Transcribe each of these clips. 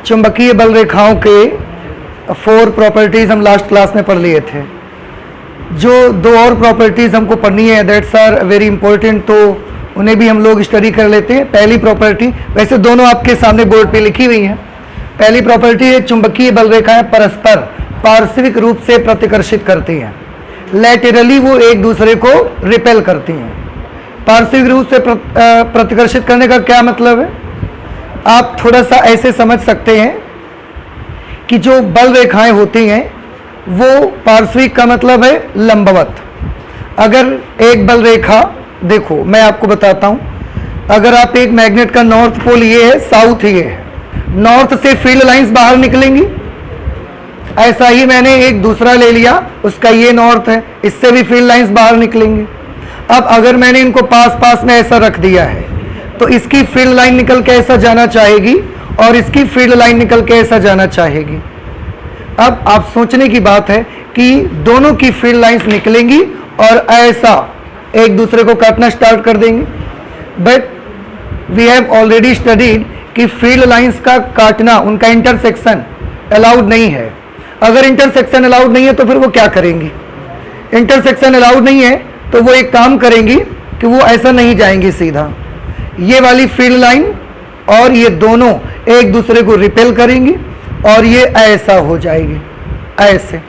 चुंबकीय बल रेखाओं के 4 प्रॉपर्टीज हम लास्ट क्लास में पढ़ लिए थे। जो 2 और प्रॉपर्टीज हमको पढ़नी है दैट्स आर वेरी इंपॉर्टेंट, तो उन्हें भी हम लोग स्टडी कर लेते हैं। पहली प्रॉपर्टी, वैसे दोनों आपके सामने बोर्ड पे लिखी हुई हैं। पहली प्रॉपर्टी है चुंबकीय बल रेखाएं परस्पर पार्श्विक रूप से प्रतिकर्षित करती हैं। लैटरली वो एक दूसरे को रिपेल करती हैं। पार्श्विक रूप से प्रतिकर्षित करने का क्या मतलब है, आप थोड़ा सा ऐसे समझ सकते हैं कि जो बल रेखाएं होती हैं वो पार्श्विक का मतलब है लंबवत। अगर एक बल रेखा, देखो मैं आपको बताता हूं, अगर आप एक मैग्नेट का नॉर्थ पोल ये है, साउथ ये है, नॉर्थ से फील्ड लाइंस बाहर निकलेंगी। ऐसा ही मैंने एक दूसरा ले लिया, उसका ये नॉर्थ है, इससे भी फील्ड लाइंस बाहर निकलेंगी। अब अगर मैंने इनको पास पास में ऐसा रख दिया है तो इसकी फील्ड लाइन निकल के ऐसा जाना चाहेगी और इसकी फील्ड लाइन निकल के ऐसा जाना चाहेगी। अब आप सोचने की बात है कि दोनों की फील्ड लाइंस निकलेंगी और ऐसा एक दूसरे को काटना स्टार्ट कर देंगे। But we have already studied कि फील्ड लाइंस का काटना, उनका इंटरसेक्शन अलाउड नहीं है। अगर इंटरसेक्शन अलाउड नहीं है तो फिर वो क्या करेंगी, इंटरसेक्शन अलाउड नहीं है तो वो एक काम करेंगी कि वो ऐसा नहीं जाएंगी सीधा, ये वाली फील्ड लाइन और ये दोनों एक दूसरे को रिपेल करेंगी और ये ऐसा हो जाएगी, ऐसे,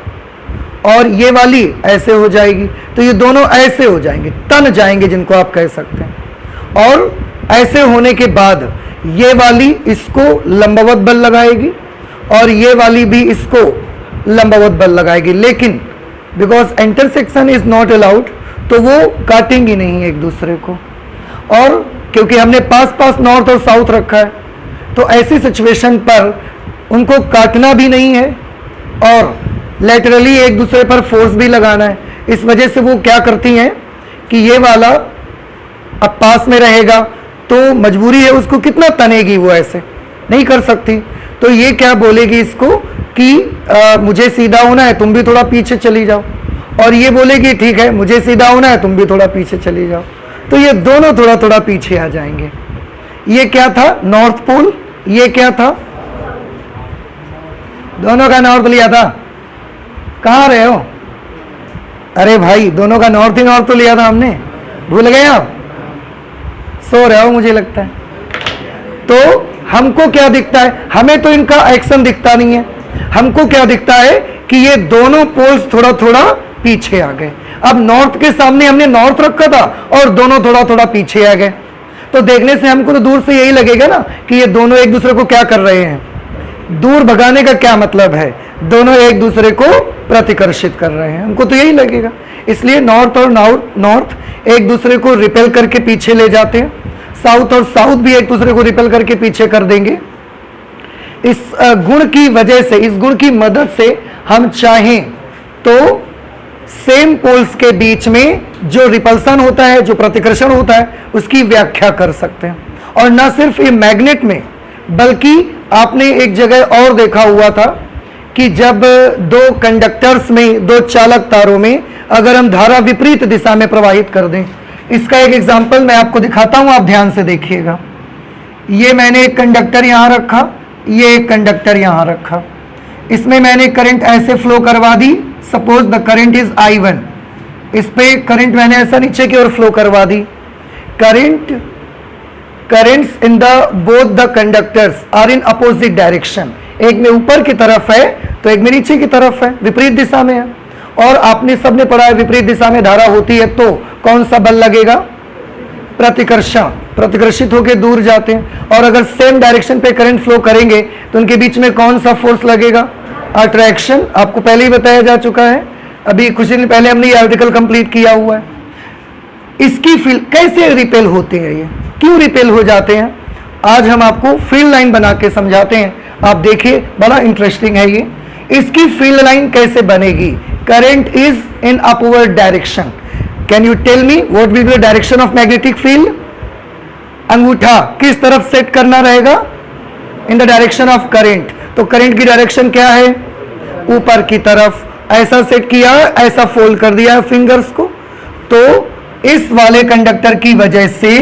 और ये वाली ऐसे हो जाएगी, तो ये दोनों ऐसे हो जाएंगे, तन जाएंगे जिनको आप कह सकते हैं। और ऐसे होने के बाद ये वाली इसको लंबवत बल लगाएगी और ये वाली भी इसको लंबवत बल लगाएगी, लेकिन because intersection is not allowed तो वो काटेंगी नहीं एक दूसरे को। और क्योंकि हमने पास पास नॉर्थ और साउथ रखा है तो ऐसी सिचुएशन पर उनको काटना भी नहीं है और लैटरली एक दूसरे पर फोर्स भी लगाना है। इस वजह से वो क्या करती हैं कि ये वाला अब पास में रहेगा तो मजबूरी है उसको, कितना तनेगी, वो ऐसे नहीं कर सकती, तो ये क्या बोलेगी इसको कि मुझे सीधा होना है, तुम भी थोड़ा पीछे चली जाओ, और ये बोलेगी ठीक है मुझे सीधा होना है, तुम भी थोड़ा पीछे चली जाओ, तो ये दोनों थोड़ा थोड़ा पीछे आ जाएंगे। ये क्या था, नॉर्थ पोल, ये क्या था, दोनों का नॉर्थ लिया था। कहाँ रहे हो, अरे भाई दोनों का नॉर्थ ही नॉर्थ तो लिया था हमने, भूल गए आप, सो रहे हो मुझे लगता है। तो हमको क्या दिखता है, हमें तो इनका एक्शन दिखता नहीं है, हमको क्या दिखता है कि ये दोनों पोल्स थोड़ा थोड़ा पीछे आ गए। अब नॉर्थ के सामने हमने नॉर्थ रखा था और दोनों थोड़ा थोड़ा पीछे आ गए, तो देखने से हमको तो दूर से यही लगेगा ना कि ये दोनों एक दूसरे को क्या कर रहे हैं, दूर भगाने का क्या मतलब है, दोनों एक दूसरे को प्रतिकर्षित कर रहे हैं, हमको तो यही लगेगा। इसलिए नॉर्थ और नॉर्थ एक दूसरे को रिपेल करके पीछे ले जाते हैं, साउथ और साउथ भी एक दूसरे को रिपेल करके पीछे कर देंगे। इस गुण की वजह से, इस गुण की मदद से हम चाहें तो सेम पोल्स के बीच में जो रिपल्सन होता है, जो प्रतिकर्षण होता है, उसकी व्याख्या कर सकते हैं। और न सिर्फ ये मैग्नेट में, बल्कि आपने एक जगह और देखा हुआ था कि जब 2 कंडक्टर्स में, 2 चालक तारों में अगर हम धारा विपरीत दिशा में प्रवाहित कर दें, इसका एक एग्जाम्पल मैं आपको दिखाता हूं, आप ध्यान से देखिएगा। ये मैंने एक कंडक्टर यहां रखा, ये एक कंडक्टर यहां रखा, इसमें मैंने करंट ऐसे फ्लो करवा दी, suppose the current is I1, इस पे करंट मैंने ऐसा नीचे की ओर फ्लो करवा दी। Currents in the both the conductors are in opposite direction, एक में ऊपर की तरफ है तो एक में नीचे की तरफ है, विपरीत दिशा में है। और आपने सबने पढ़ा है विपरीत दिशा में धारा होती है तो कौन सा बल लगेगा, प्रतिकर्षण, प्रतिकर्षित होकर दूर जाते हैं। और अगर सेम डायरेक्शन पे करंट फ्लो करेंगे तो उनके बीच में कौन सा फोर्स लगेगा, अट्रैक्शन, आपको पहले ही बताया जा चुका है, अभी कुछ दिन पहले हमने ये आर्टिकल कंप्लीट किया हुआ है। इसकी फील्ड कैसे रिपेल होते हैं, ये क्यों रिपेल हो जाते हैं, आज हम आपको फील्ड लाइन बना के समझाते हैं। आप देखिए बड़ा इंटरेस्टिंग है ये। इसकी फील्ड लाइन कैसे बनेगी, current is in upward direction, can you tell me what will be the direction of magnetic field, अंगूठा किस तरफ सेट करना रहेगा, in the direction of current, तो करंट की डायरेक्शन क्या है, ऊपर की तरफ, ऐसा सेट किया, ऐसा फोल्ड कर दिया फिंगर्स को, तो इस वाले कंडक्टर की वजह से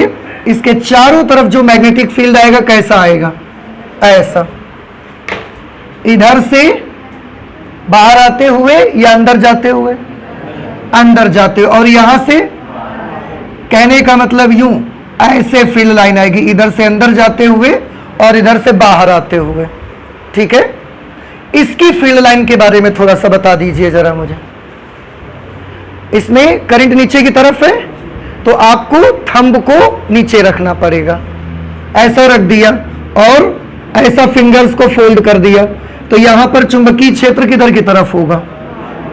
इसके चारों तरफ जो मैग्नेटिक फील्ड आएगा कैसा आएगा, ऐसा। इधर से बाहर आते हुए या अंदर जाते हुए? अंदर जाते हुए। और यहां से कहने का मतलब यूं, ऐसे फील्ड लाइन आएगी, इधर से अंदर जाते हुए और इधर से बाहर आते हुए। ठीक है, इसकी फील्ड लाइन के बारे में थोड़ा सा बता दीजिए जरा मुझे। इसमें करंट नीचे की तरफ है तो आपको थंब को नीचे रखना पड़ेगा, ऐसा रख दिया और ऐसा फिंगर्स को फोल्ड कर दिया, तो यहां पर चुंबकीय क्षेत्र किधर की तरफ होगा?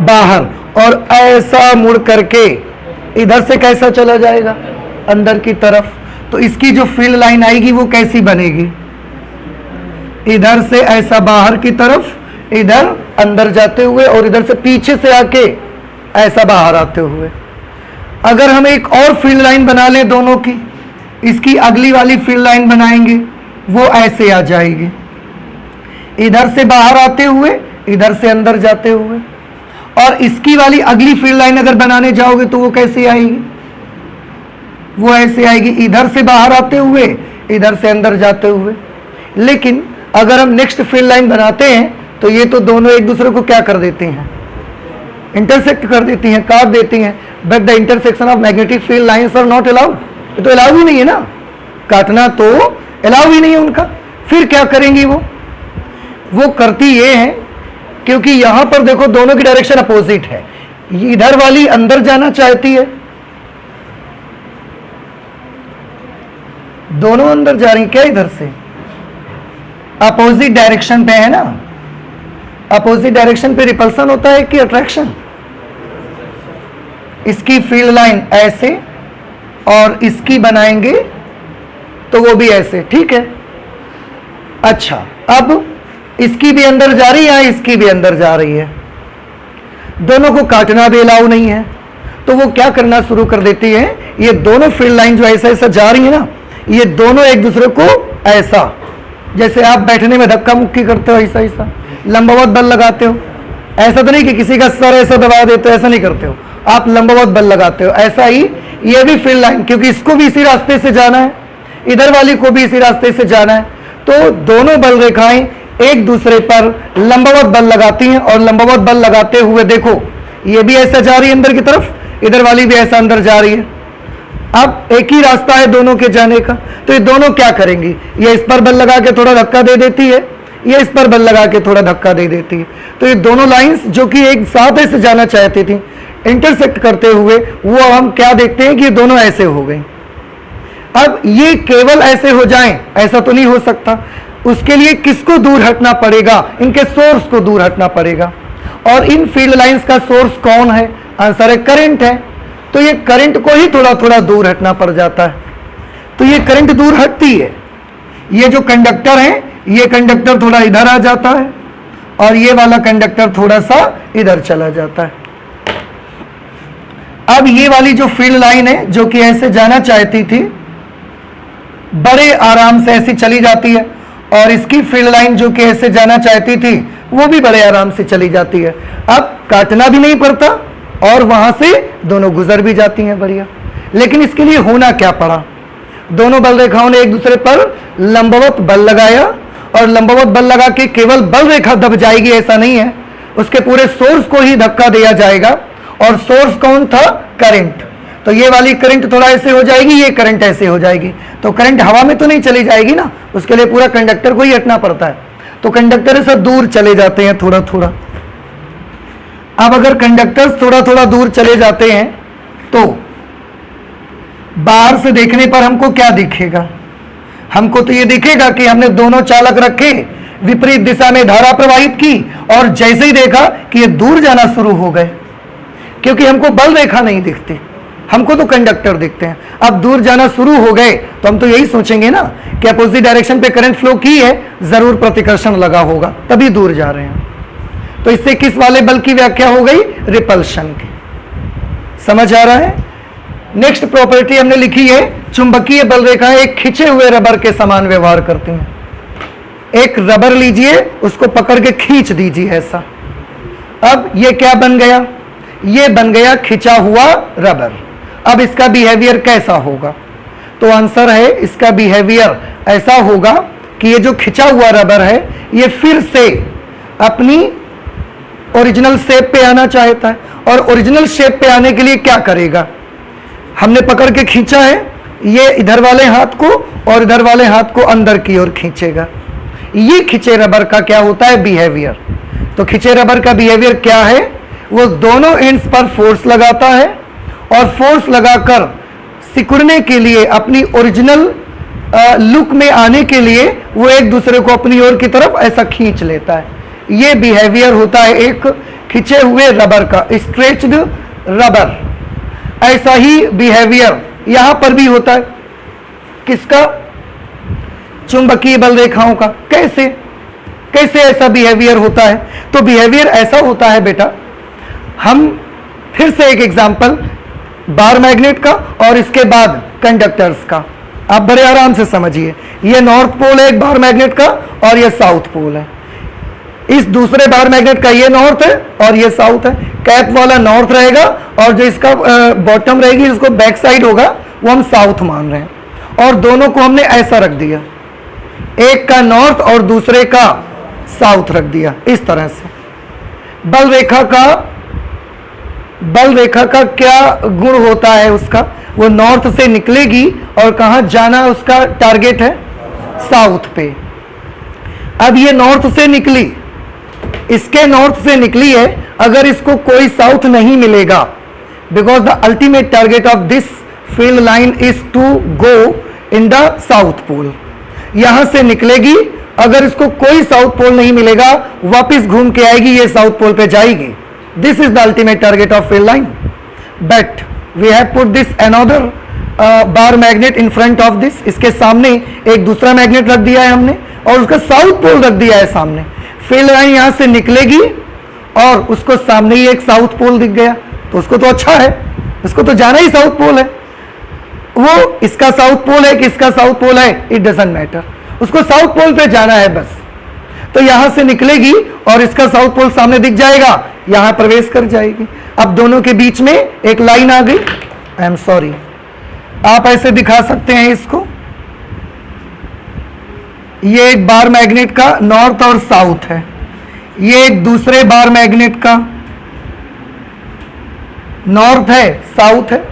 बाहर। और ऐसा मुड़ करके इधर से कैसा चला जाएगा? अंदर की तरफ। तो इसकी जो फील्ड लाइन आएगी वो कैसी बनेगी? इधर से ऐसा बाहर की तरफ, इधर अंदर जाते हुए और इधर से पीछे से आके ऐसा बाहर आते हुए। अगर हम एक और फील्ड लाइन बना लें दोनों की, इसकी अगली वाली फील्ड लाइन बनाएंगे, वो ऐसे आ जाएगी, इधर से बाहर आते हुए, इधर से अंदर जाते हुए। और इसकी वाली अगली फील्ड लाइन अगर बनाने जाओगे तो वो कैसे आएगी? वो ऐसे आएगी, इधर से बाहर आते हुए, इधर से अंदर जाते हुए। लेकिन अगर हम नेक्स्ट फील्ड लाइन बनाते हैं तो ये तो दोनों एक दूसरे को क्या कर देती हैं? इंटरसेक्ट कर देती हैं, काट देती हैं। But the intersection of magnetic field lines are not allowed. ये तो अलाउ ही नहीं है ना, काटना तो अलाउ ही नहीं है उनका। फिर क्या करेंगी वो करती ये है, क्योंकि यहां पर देखो दोनों की डायरेक्शन अपोजिट है, इधर वाली अंदर जाना चाहती है, दोनों अंदर जा रही क्या? इधर से अपोजिट डायरेक्शन पे है ना। अपोजिट डायरेक्शन पे रिपल्सन होता है कि अट्रैक्शन? इसकी फील्ड लाइन ऐसे और इसकी बनाएंगे तो वो भी ऐसे। ठीक है, अच्छा, अब इसकी भी अंदर जा रही है, इसकी भी अंदर जा रही है, दोनों को काटना भी अलाउ नहीं है। तो वो क्या करना शुरू कर देती है, ये दोनों फील्ड लाइन जो ऐसा ऐसा जा रही है ना, ये दोनों एक दूसरे को ऐसा, जैसे आप बैठने में धक्का मुक्की करते हो ऐसा ऐसा, लंबवत बल लगाते हो। ऐसा तो नहीं कि किसी का सर ऐसा दबा देते हो, ऐसा नहीं करते हो, आप लंबवत बल लगाते हो। ऐसा ही ये भी फील्ड लाइन, क्योंकि इसको भी इसी रास्ते से जाना है, इधर वाली को भी इसी रास्ते से जाना है, तो दोनों बल रेखाएं एक दूसरे पर लंबवत बल लगाती हैं। और लंबवत बल लगाते हुए देखो, ये भी ऐसा जा रही है अंदर की तरफ, इधर वाली भी ऐसा अंदर जा रही है। अब एक ही रास्ता है दोनों के जाने का, तो ये दोनों क्या करेंगी? ये इस पर बल लगा के थोड़ा धक्का दे देती है, ये इस पर बल लगा के थोड़ा धक्का दे देती है। तो ये दोनों लाइंस जो कि एक साथ ऐसे जाना चाहती थी, इंटरसेक्ट करते हुए वो हम क्या देखते हैं कि ये दोनों ऐसे हो गए। अब ये केवल ऐसे हो जाएं, ऐसा तो नहीं हो सकता। उसके लिए किसको दूर हटना पड़ेगा? इनके सोर्स को दूर हटना पड़ेगा। और इन फील्ड लाइंस का सोर्स कौन है? आंसर है करंट है। तो ये करंट को ही थोड़ा थोड़ा दूर हटना पड़ जाता है। तो ये करंट दूर हटती है। ये जो कंडक्टर है, ये कंडक्टर थोड़ा इधर आ जाता है और ये वाला कंडक्टर थोड़ा सा इधर चला जाता है। अब ये वाली जो फील्ड लाइन है जो कि ऐसे जाना चाहती थी, बड़े आराम से ऐसी चली जाती है, और इसकी फील्ड लाइन जो कि ऐसे जाना चाहती थी वो भी बड़े आराम से चली जाती है। अब काटना भी नहीं पड़ता और वहां से दोनों गुजर भी जाती हैं, बढ़िया। लेकिन इसके लिए होना क्या पड़ा? दोनों बल रेखाओं ने एक दूसरे पर लंबवत बल लगाया, और लंबवत बल लगा के केवल बल रेखा दब जाएगी ऐसा नहीं है, उसके पूरे सोर्स को ही धक्का दिया जाएगा। और सोर्स कौन था? करंट। तो ये वाली करंट थोड़ा ऐसे हो जाएगी, ये करंट ऐसे हो जाएगी। तो करंट हवा में तो नहीं चली जाएगी ना, उसके लिए पूरा कंडक्टर को ही हटना पड़ता है। तो कंडक्टर से दूर चले जाते हैं थोड़ा थोड़ा। अब अगर कंडक्टर्स थोड़ा थोड़ा दूर चले जाते हैं तो बाहर से देखने पर हमको क्या दिखेगा? हमको तो ये दिखेगा कि हमने दोनों चालक रखे, विपरीत दिशा में धारा प्रवाहित की, और जैसे ही देखा कि ये दूर जाना शुरू हो गए, क्योंकि हमको बल रेखा नहीं दिखती, हमको तो कंडक्टर दिखते हैं। अब दूर जाना शुरू हो गए तो हम तो यही सोचेंगे ना कि अपोजिट डायरेक्शन पे करंट फ्लो की है, जरूर प्रतिकर्षण लगा होगा, तभी दूर जा रहे हैं। तो इससे किस वाले बल की व्याख्या हो गई? रिपल्शन की। समझ आ रहा है? नेक्स्ट प्रॉपर्टी हमने लिखी है, चुंबकीय बल रेखाएं एक खिंचे हुए रबर के समान व्यवहार करती हैं। एक रबर लीजिए, उसको पकड़ के खींच दीजिए ऐसा। अब ये क्या बन गया? ये बन गया खिंचा हुआ रबर। अब इसका बिहेवियर कैसा होगा? तो आंसर है इसका बिहेवियर ऐसा होगा कि ये जो खिंचा हुआ रबर है, ये फिर से अपनी ओरिजिनल शेप पे आना चाहता है, और ओरिजिनल शेप पे आने के लिए क्या करेगा, हमने पकड़ के खींचा है, ये इधर वाले हाथ को और इधर वाले हाथ को अंदर की ओर खींचेगा। ये खिंचे रबर का क्या होता है, बिहेवियर। तो खिंचे रबर का बिहेवियर क्या है, वो दोनों एंड्स पर फोर्स लगाता है और फोर्स लगाकर सिकुड़ने के लिए, अपनी ओरिजिनल लुक में आने के लिए वो एक दूसरे को अपनी ओर की तरफ ऐसा खींच लेता है। ये बिहेवियर होता है एक खिंचे हुए रबर का, स्ट्रेच्ड रबर। ऐसा ही बिहेवियर यहां पर भी होता है, किसका, चुंबकीय बल रेखाओं का। कैसे कैसे ऐसा बिहेवियर होता है, तो बिहेवियर ऐसा होता है बेटा, हम फिर से एक एग्जांपल बार मैग्नेट का और इसके बाद कंडक्टर्स का, आप बड़े आराम से समझिए। ये नॉर्थ पोल है एक बार मैग्नेट का और ये साउथ पोल है। इस दूसरे बार मैग्नेट का ये नॉर्थ है और ये साउथ है। कैप वाला नॉर्थ रहेगा और जो इसका बॉटम रहेगी, जिसको बैक साइड होगा, वो हम साउथ मान रहे हैं। और दोनों को हमने ऐसा रख दिया, एक का नॉर्थ और दूसरे का साउथ रख दिया इस तरह से। बल रेखा का क्या गुण होता है उसका, वो नॉर्थ से निकलेगी और कहां जाना उसका टारगेट है, साउथ पे। अब ये नॉर्थ से निकली, इसके नॉर्थ से निकली है, अगर इसको कोई साउथ नहीं मिलेगा, because the ultimate target of this field line is to go in the south pole. यहां से निकलेगी, अगर इसको कोई साउथ पोल नहीं मिलेगा, वापस घूम के आएगी, ये साउथ पोल पे जाएगी। This is the ultimate target of field line, but we have put this another bar magnet in front of this. इसके सामने एक दूसरा मैग्नेट रख दिया है हमने और उसका साउथ पोल रख दिया है सामने। फील्ड लाइन यहां से निकलेगी और उसको सामने ही एक साउथ पोल दिख गया, तो उसको तो अच्छा है, उसको तो जाना ही साउथ पोल है। वो इसका साउथ पोल है कि इसका साउथ पोल है, इट डजंट मैटर, उसको साउथ पोल पे जाना है बस। तो यहां से निकलेगी और इसका साउथ पोल सामने दिख जाएगा, यहां प्रवेश कर जाएगी। अब दोनों के बीच में एक लाइन आ गई। आई एम सॉरी, आप ऐसे दिखा सकते हैं इसको, ये एक बार मैग्नेट का नॉर्थ और साउथ है, ये एक दूसरे बार मैग्नेट का नॉर्थ है साउथ है।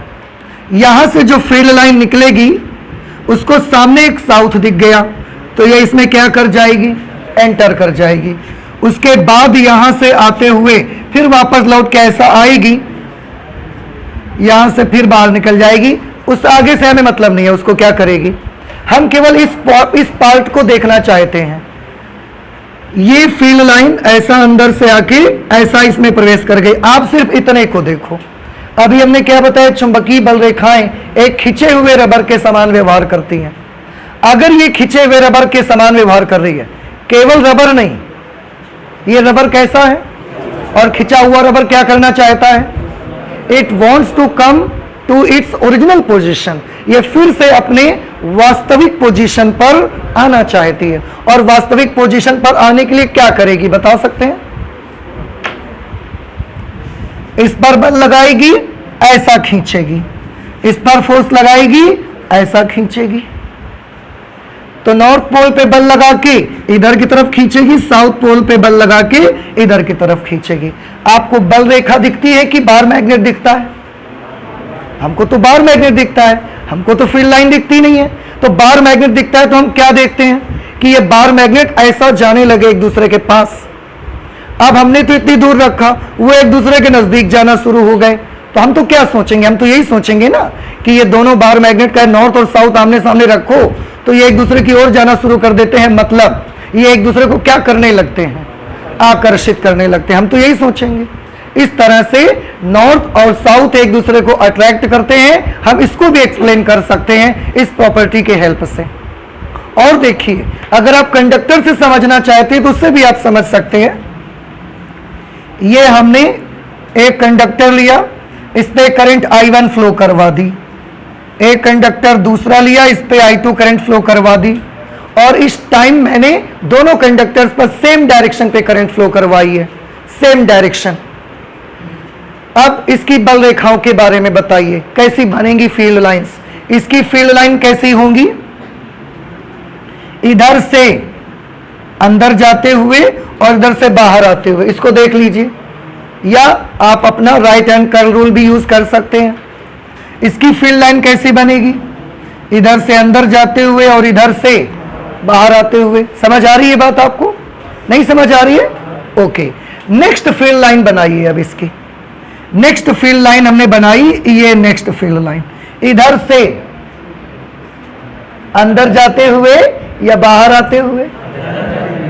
यहां से जो फील्ड लाइन निकलेगी उसको सामने एक साउथ दिख गया, तो ये इसमें क्या कर जाएगी, एंटर कर जाएगी। उसके बाद यहां से आते हुए फिर वापस लौट के ऐसा आएगी, यहां से फिर बाहर निकल जाएगी। उस आगे से हमें मतलब नहीं है उसको क्या करेगी, हम केवल इस पार्ट को देखना चाहते हैं। ये फील्ड लाइन ऐसा अंदर से आके ऐसा इसमें प्रवेश कर गई, आप सिर्फ इतने को देखो। अभी हमने क्या बताया, चुंबकीय बल रेखाएं एक खिंचे हुए रबर के समान व्यवहार करती हैं। अगर ये खिंचे हुए रबर के समान व्यवहार कर रही है, केवल रबर नहीं, ये रबर कैसा है, और खिंचा हुआ रबर क्या करना चाहता है, it wants to come to its original position, ये फिर से अपने वास्तविक पोजीशन पर आना चाहती है। और वास्तविक पोजीशन पर आने के लिए क्या करेगी, बता सकते हैं, इस पर बल लगाएगी, ऐसा खींचेगी, इस पर फोर्स लगाएगी, ऐसा खींचेगी। तो नॉर्थ पोल पे बल लगा के इधर की तरफ खींचेगी, साउथ पोल पे बल लगा के इधर की तरफ खींचेगी। आपको बल रेखा दिखती है कि बार मैग्नेट दिखता है, हमको तो बार मैग्नेट दिखता है, हमको तो फील्ड लाइन दिखती नहीं है। तो बार मैग्नेट दिखता है तो हम क्या देखते हैं कि ये बार मैग्नेट ऐसा जाने लगे एक दूसरे के पास। अब हमने तो इतनी दूर रखा, वो एक दूसरे के नजदीक जाना शुरू हो गए, तो हम तो क्या सोचेंगे, हम तो यही सोचेंगे ना कि ये दोनों बार मैग्नेट का नॉर्थ और साउथ आमने सामने रखो तो ये एक दूसरे की ओर जाना शुरू कर देते हैं, मतलब ये एक दूसरे को क्या करने लगते हैं, आकर्षित करने लगते हैं, हम तो यही सोचेंगे। इस तरह से नॉर्थ और साउथ एक दूसरे को अट्रैक्ट करते हैं, हम इसको भी एक्सप्लेन कर सकते हैं इस प्रॉपर्टी के हेल्प से। और देखिए, अगर आप कंडक्टर से समझना चाहते हैं तो उससे भी आप समझ सकते हैं। ये हमने एक कंडक्टर लिया, इस पे करंट I1 फ्लो करवा दी, एक कंडक्टर दूसरा लिया, इस पे I2 करंट फ्लो करवा दी, और इस टाइम मैंने दोनों कंडक्टर्स पर सेम डायरेक्शन पे करंट फ्लो करवाई है, सेम डायरेक्शन। अब इसकी बल रेखाओं के बारे में बताइए, कैसी बनेंगी फील्ड लाइंस। इसकी फील्ड लाइन कैसी होंगी, इधर से अंदर जाते हुए और इधर से बाहर आते हुए, इसको देख लीजिए। या आप अपना राइट हैंड कर्ल रूल भी यूज कर सकते हैं। इसकी फील्ड लाइन कैसी बनेगी? इधर से अंदर जाते हुए और इधर से बाहर आते हुए। समझ आ रही है बात आपको? नहीं समझ आ रही है? ओके, नेक्स्ट फील्ड लाइन बनाइए। अब इसकी नेक्स्ट फील्ड लाइन हमने बनाई, ये नेक्स्ट फील्ड लाइन इधर से अंदर जाते हुए या बाहर आते हुए?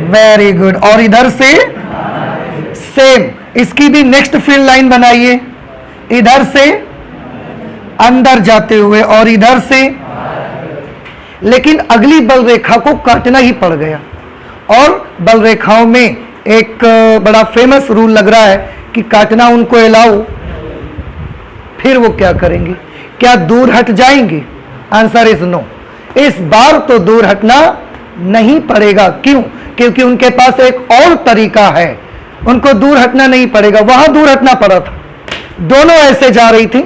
Very good. और इधर से सेम, इसकी भी नेक्स्ट फील्ड लाइन बनाइए, इधर से अंदर जाते हुए और इधर से, लेकिन अगली बल रेखा को काटना ही पड़ गया। और बल रेखाओं में एक बड़ा फेमस रूल लग रहा है कि काटना उनको अलाउ, फिर वो क्या करेंगे? क्या दूर हट जाएंगे? Answer is no. इस बार तो दूर हटना नहीं पड़ेगा। क्यों? क्योंकि उनके पास एक और तरीका है, उनको दूर हटना नहीं पड़ेगा। वहां दूर हटना पड़ा था, दोनों ऐसे जा रही थी,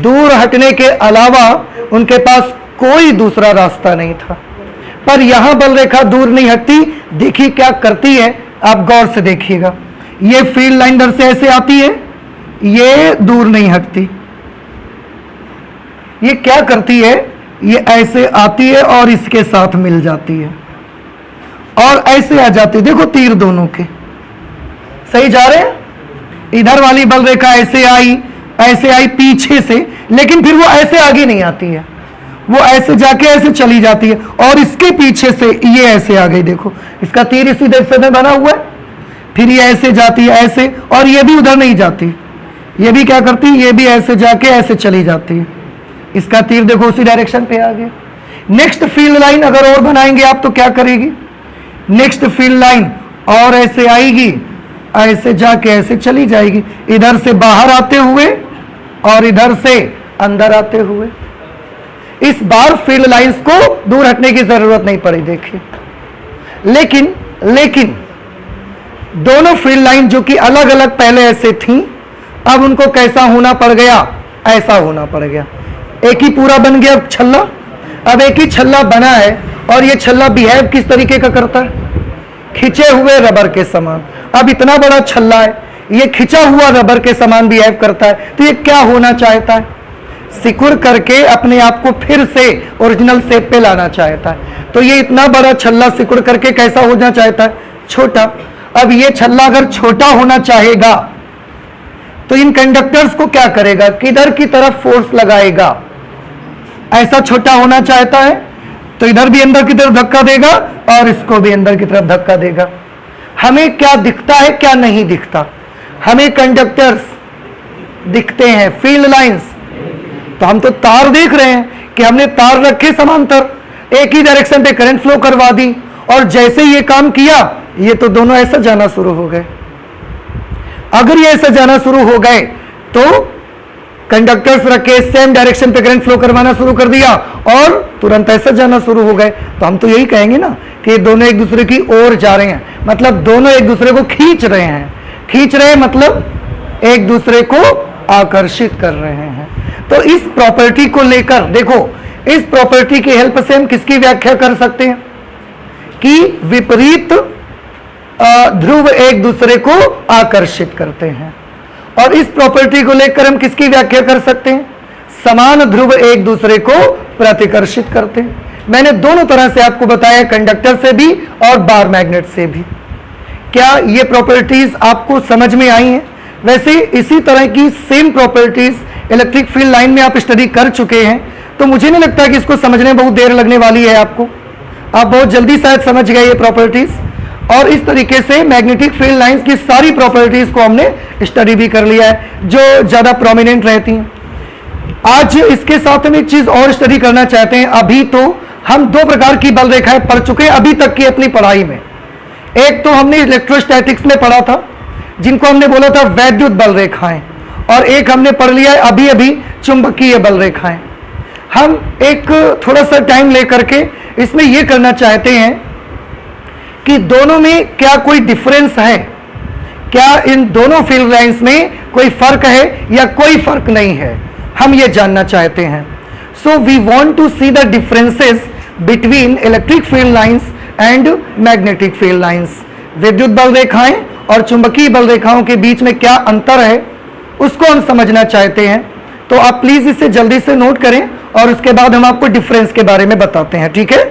दूर हटने के अलावा उनके पास कोई दूसरा रास्ता नहीं था। पर यहां बल रेखा दूर नहीं हटती। देखिए क्या करती है, आप गौर से देखिएगा। ये फील्ड लाइन इधर से ऐसे आती है, ये दूर नहीं हटती। ये क्या करती है? ये ऐसे आती है और इसके साथ मिल जाती है और ऐसे आ जाती है। देखो तीर दोनों के सही जा रहे हैं। इधर वाली बल रेखा ऐसे आई पीछे से, लेकिन फिर वो ऐसे आगे नहीं आती है, वो ऐसे जाके ऐसे चली जाती है और इसके पीछे से ये ऐसे आ गई। देखो इसका तीर इसी दिशा में बना हुआ है, फिर ये ऐसे जाती है ऐसे, और ये भी उधर नहीं जाती, ये भी क्या करती है? ये भी ऐसे जाके ऐसे चली जाती है। इसका तीर देखो उसी डायरेक्शन पे आ गया। नेक्स्ट फील्ड लाइन अगर और बनाएंगे आप तो क्या करेगी? नेक्स्ट फील्ड लाइन और ऐसे आएगी, ऐसे जाके ऐसे चली जाएगी, इधर से बाहर आते हुए और इधर से अंदर आते हुए। इस बार फील्ड लाइंस को दूर हटने की जरूरत नहीं पड़ी। देखिए, लेकिन दोनों फील्ड लाइन जो कि अलग अलग पहले ऐसे थी, अब उनको कैसा होना पड़ गया? ऐसा होना पड़ गया। एक ही पूरा बन गया छल्ला। अब एक ही छल्ला बना है और ये छल्ला बिहेव किस तरीके का करता है? खिंचे हुए रबर के समान। अब इतना बड़ा छल्ला है, ये खिंचा हुआ रबर के समान बिहेव करता है, तो ये क्या होना चाहता है? सिकुड़ करके अपने आप को फिर से ओरिजिनल शेप पे लाना चाहता है। तो ये इतना बड़ा छल्ला सिकुड़ करके कैसा होना चाहता है? छोटा। अब ये छल्ला अगर छोटा होना चाहेगा तो इन कंडक्टर्स को क्या करेगा? किधर की तरफ फोर्स लगाएगा? ऐसा छोटा होना चाहता है तो इधर भी अंदर की तरफ धक्का देगा और इसको भी अंदर की तरफ धक्का देगा। हमें क्या दिखता है, क्या नहीं दिखता? हमें कंडक्टर्स दिखते हैं, फील्ड लाइंस। तो हम तो तार देख रहे हैं कि हमने तार रखे समांतर, एक ही डायरेक्शन पे करंट फ्लो करवा दी, और जैसे ये काम किया ये तो दोनों ऐसा जाना शुरू हो गए। अगर ये ऐसा जाना शुरू हो गए तो कंडक्टर्स रखे सेम डायरेक्शन पे करंट फ्लो करवाना शुरू कर दिया और तुरंत ऐसा जाना शुरू हो गए, तो हम तो यही कहेंगे ना कि ये दोनों एक दूसरे की ओर जा रहे हैं, मतलब दोनों एक दूसरे को खींच रहे हैं। खींच रहे हैं मतलब एक दूसरे को आकर्षित कर रहे हैं। तो इस प्रॉपर्टी को लेकर देखो, इस प्रॉपर्टी की हेल्प से हम किसकी व्याख्या कर सकते हैं कि विपरीत ध्रुव एक दूसरे को आकर्षित करते हैं। और इस प्रॉपर्टी को लेकर हम किसकी व्याख्या कर सकते हैं? समान ध्रुव एक दूसरे को प्रतिकर्षित करते हैं। मैंने दोनों तरह से आपको बताया, कंडक्टर से भी और बार मैग्नेट से भी। क्या ये प्रॉपर्टीज आपको समझ में आई हैं? वैसे इसी तरह की same properties electric field line में आप स्टडी कर चुके हैं, तो मुझे नहीं लगता कि इसको समझने में बहुत देर लगने वाली है आपको। आप बहुत जल्दी शायद समझ गए ये प्रॉपर्टीज। और इस तरीके से मैग्नेटिक फील्ड लाइंस की सारी प्रॉपर्टीज को हमने स्टडी भी कर लिया है जो ज़्यादा प्रोमिनेंट रहती हैं। आज इसके साथ हम एक चीज़ और स्टडी करना चाहते हैं। अभी तो हम दो प्रकार की बल रेखाएं पढ़ चुके हैं अभी तक की अपनी पढ़ाई में। एक तो हमने इलेक्ट्रोस्टैटिक्स में पढ़ा था, जिनको हमने बोला था वैद्युत बल रेखाएं, और एक हमने पढ़ लिया है अभी अभी चुंबकीय बल रेखाएं। हम एक थोड़ा सा टाइम लेकर के इसमें यह करना चाहते हैं कि दोनों में क्या कोई डिफरेंस है, क्या इन दोनों फील्ड लाइंस में कोई फर्क है या कोई फर्क नहीं है, हम ये जानना चाहते हैं। So we want to see the differences between electric field lines and magnetic field lines. विद्युत बल रेखाएं और चुंबकीय बल रेखाओं के बीच में क्या अंतर है उसको हम समझना चाहते हैं, तो आप प्लीज इसे जल्दी से नोट करें और उसके बाद हम आपको डिफरेंस के बारे में बताते हैं, ठीक है।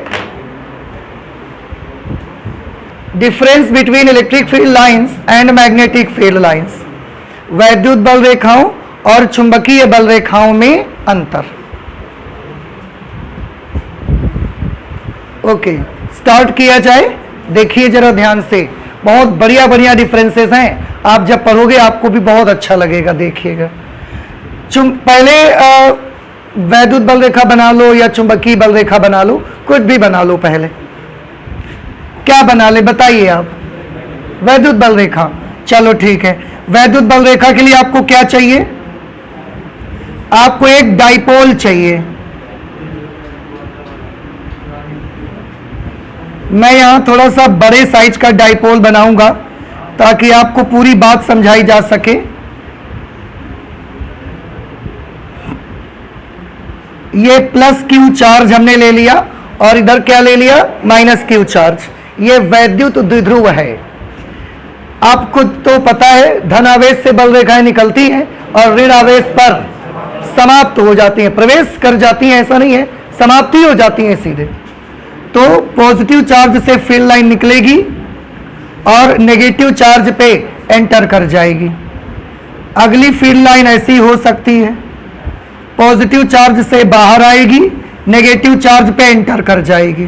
Difference between electric field lines and magnetic field lines, वैद्युत बल रेखाओं और चुंबकीय बल रेखाओं में अंतर। ओके, स्टार्ट किया जाए। देखिए जरा ध्यान से, बहुत बढ़िया बढ़िया डिफरेंसेस हैं, आप जब पढ़ोगे आपको भी बहुत अच्छा लगेगा। देखिएगा, पहले वैद्युत बल रेखा बना लो या चुंबकीय बल रेखा बना लो, कुछ भी बना लो। पहले क्या बना ले बताइए आप? वैद्युत बल रेखा। चलो ठीक है, वैद्युत बल रेखा के लिए आपको क्या चाहिए? आपको एक डाइपोल चाहिए। मैं यहां थोड़ा सा बड़े साइज का डाइपोल बनाऊंगा ताकि आपको पूरी बात समझाई जा सके। ये प्लस क्यू चार्ज हमने ले लिया और इधर क्या ले लिया? Minus Q charge. ये वैद्युत द्विध्रुव है। आपको तो पता है धन आवेश से बल रेखाएं निकलती हैं और ऋण आवेश पर समाप्त हो जाती हैं, प्रवेश कर जाती हैं, ऐसा नहीं है, समाप्ति हो जाती है सीधे। तो पॉजिटिव चार्ज से फील्ड लाइन निकलेगी और नेगेटिव चार्ज पे एंटर कर जाएगी। अगली फील्ड लाइन ऐसी हो सकती है, पॉजिटिव चार्ज से बाहर आएगी, नेगेटिव चार्ज पे एंटर कर जाएगी।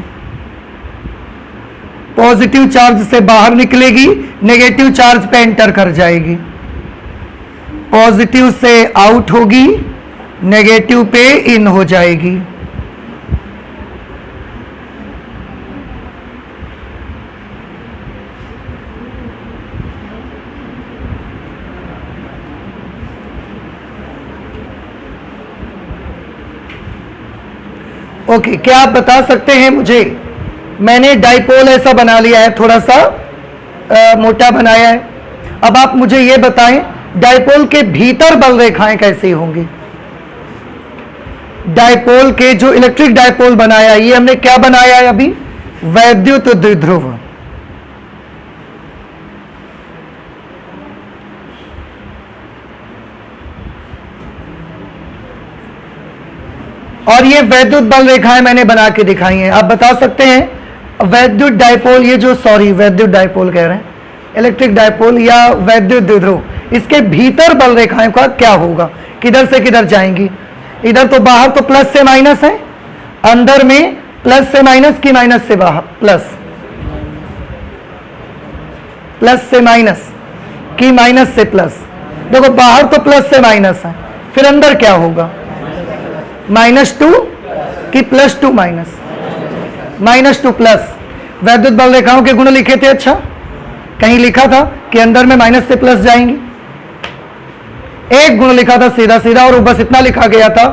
पॉजिटिव चार्ज से बाहर निकलेगी, नेगेटिव चार्ज पे एंटर कर जाएगी। पॉजिटिव से आउट होगी, नेगेटिव पे इन हो जाएगी। ओके, क्या आप बता सकते हैं मुझे? मैंने डाइपोल ऐसा बना लिया है, थोड़ा सा मोटा बनाया है। अब आप मुझे ये बताएं डाइपोल के भीतर बल रेखाएं कैसी होंगी? डाइपोल के जो इलेक्ट्रिक डाइपोल बनाया, ये हमने क्या बनाया है अभी? वैद्युत द्विध्रुव। और ये वैद्युत बल रेखाएं मैंने बना के दिखाई हैं। आप बता सकते हैं वैद्युत डाइपोल, ये जो वैद्युत डाइपोल कह रहे हैं, इलेक्ट्रिक डाइपोल या वैद्युत द्विध्रुव, इसके भीतर बल रेखाएं का क्या होगा? किधर से किधर जाएंगी? इधर तो बाहर तो प्लस से माइनस है, अंदर में प्लस से माइनस की माइनस से बाहर प्लस, प्लस से माइनस की माइनस से प्लस। देखो बाहर तो प्लस से माइनस है, फिर अंदर क्या होगा? -2 कि +2 माइनस, -2 प्लस। वैद्युत बल रेखाओं के गुण लिखे थे, अच्छा कहीं लिखा था कि अंदर में माइनस से प्लस जाएंगी? एक गुण लिखा था सीधा सीधा, और बस इतना लिखा गया था